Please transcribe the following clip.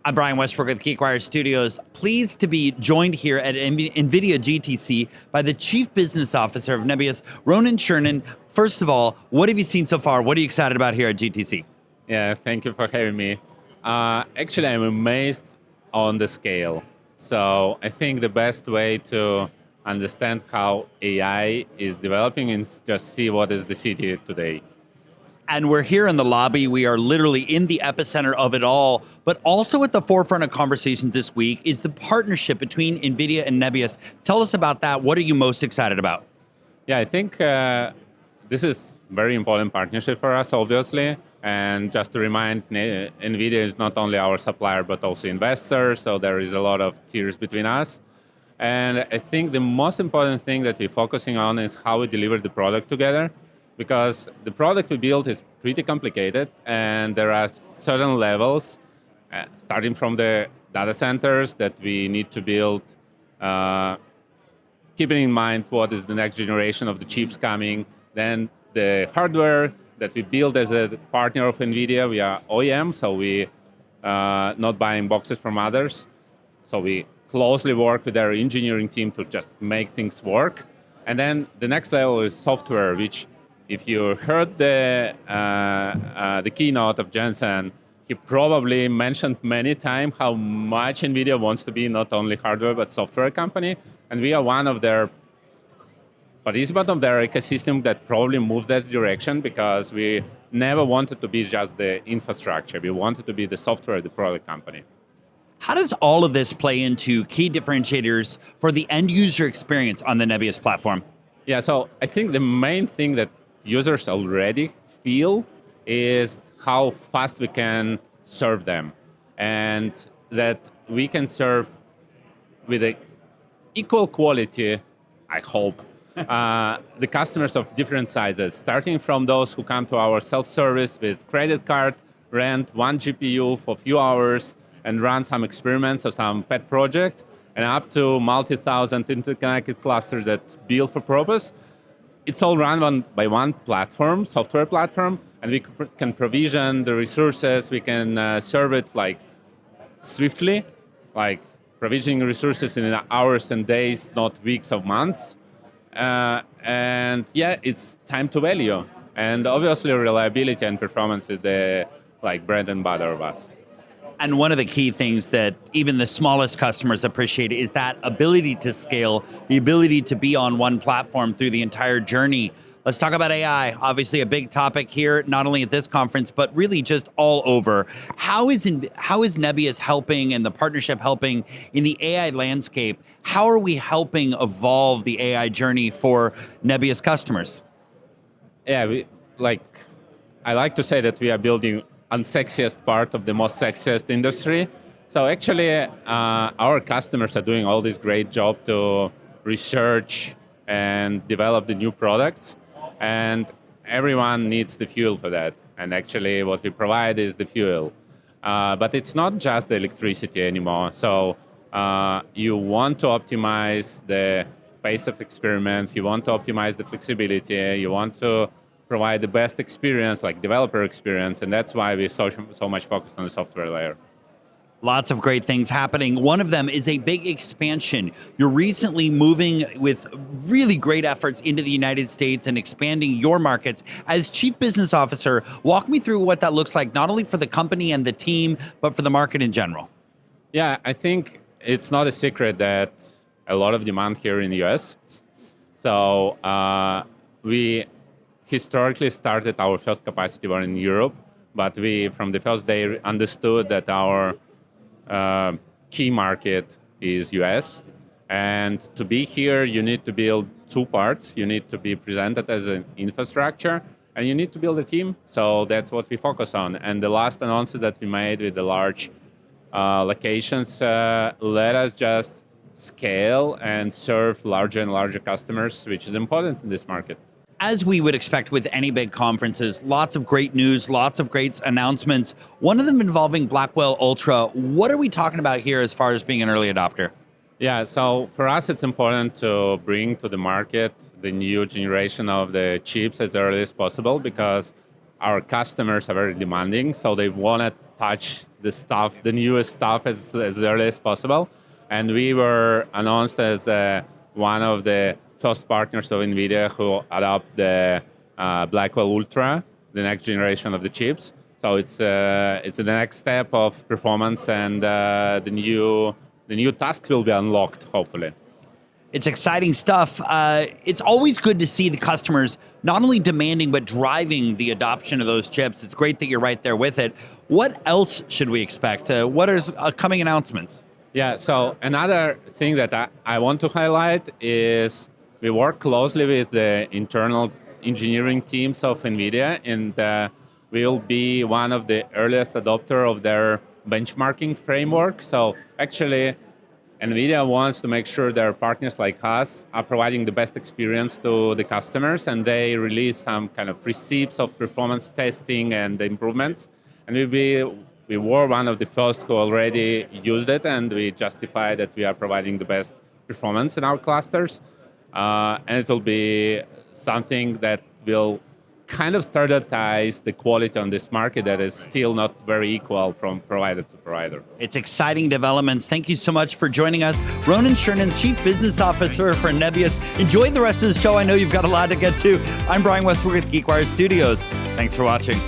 I'm Brian Westbrook with KeyAcquire Studios. Pleased to be joined here at NVIDIA GTC by the Chief Business Officer of Nebius, Roman Chernin. First of all, what have you seen so far? What are you excited about here at GTC? Yeah, thank you for having me. Actually, I'm amazed on the scale. So I think the best way to understand how AI is developing is just see what is the city today. And we're here in the lobby. We are literally in the epicenter of it all. But also at the forefront of conversations this week is the partnership between NVIDIA and Nebius. Tell us about that. What are you most excited about? Yeah, I think this is a very important partnership for us, obviously. And just to remind, NVIDIA is not only our supplier, but also investor. So there is a lot of tiers between us. And I think the most important thing that we're focusing on is how we deliver the product together. Because the product we build is pretty complicated, and there are certain levels, starting from the data centers that we need to build, keeping in mind what is the next generation of the chips coming, then the hardware that we build as a partner of NVIDIA. We are OEM, so we not buying boxes from others. So we closely work with our engineering team to just make things work. And then the next level is software, which if you heard the keynote of Jensen, he probably mentioned many times how much NVIDIA wants to be not only hardware but software company, and we are one of their participants of their ecosystem that probably moves that direction because we never wanted to be just the infrastructure. We wanted to be the software, the product company. How does all of this play into key differentiators for the end user experience on the Nebius platform? Yeah, so I think the main thing that users already feel is how fast we can serve them, and that we can serve with a equal quality, I hope, the customers of different sizes, starting from those who come to our self-service with credit card, rent one GPU for a few hours and run some experiments or some pet project, and up to multi-thousand interconnected clusters that build for purpose. It's all run by one platform, software platform, and we can provision the resources. We can serve it like swiftly, like provisioning resources in hours and days, not weeks or months. And yeah, it's time to value. And obviously reliability and performance is the bread and butter of us. And one of the key things that even the smallest customers appreciate is that ability to scale, the ability to be on one platform through the entire journey. Let's talk about AI. Obviously a big topic here, not only at this conference, but really just all over. How is Nebius helping and the partnership helping in the AI landscape? How are we helping evolve the AI journey for Nebius customers? Yeah, I like to say that we are building unsexiest part of the most sexiest industry. So actually, our customers are doing all this great job to research and develop the new products, and everyone needs the fuel for that. And actually, what we provide is the fuel. But it's not just the electricity anymore. So you want to optimize the pace of experiments, you want to optimize the flexibility, you want to provide the best experience, like developer experience, and that's why we're so much focused on the software layer. Lots of great things happening. One of them is a big expansion. You're recently moving with really great efforts into the United States and expanding your markets. As Chief Business Officer, walk me through what that looks like, not only for the company and the team, but for the market in general. Yeah, I think it's not a secret that a lot of demand here in the US. So we historically started our first capacity war in Europe, but we, from the first day, understood that our key market is US. And to be here, you need to build two parts. You need to be presented as an infrastructure, and you need to build a team. So that's what we focus on. And the last announcements that we made with the large locations let us just scale and serve larger and larger customers, which is important in this market. As we would expect with any big conferences, lots of great news, lots of great announcements. One of them involving Blackwell Ultra. What are we talking about here as far as being an early adopter? Yeah, so for us, it's important to bring to the market the new generation of the chips as early as possible because our customers are very demanding. So they want touch the newest stuff as early as possible. And we were announced as one of the first partners of NVIDIA who adopt the Blackwell Ultra, the next generation of the chips. So it's the next step of performance, and the new tasks will be unlocked, hopefully. It's exciting stuff. It's always good to see the customers not only demanding, but driving the adoption of those chips. It's great that you're right there with it. What else should we expect? What are coming announcements? Yeah, so another thing that I want to highlight is we work closely with the internal engineering teams of NVIDIA, and we will be one of the earliest adopter of their benchmarking framework. So actually, NVIDIA wants to make sure their partners like us are providing the best experience to the customers, and they release some kind of receipts of performance testing and improvements. And we were one of the first who already used it, and we justify that we are providing the best performance in our clusters. And it will be something that will kind of standardize the quality on this market that is still not very equal from provider to provider. It's exciting developments. Thank you so much for joining us. Roman Chernin, Chief Business Officer for Nebius. Enjoy the rest of the show. I know you've got a lot to get to. I'm Brian Westbrook with GeekWire Studios. Thanks for watching.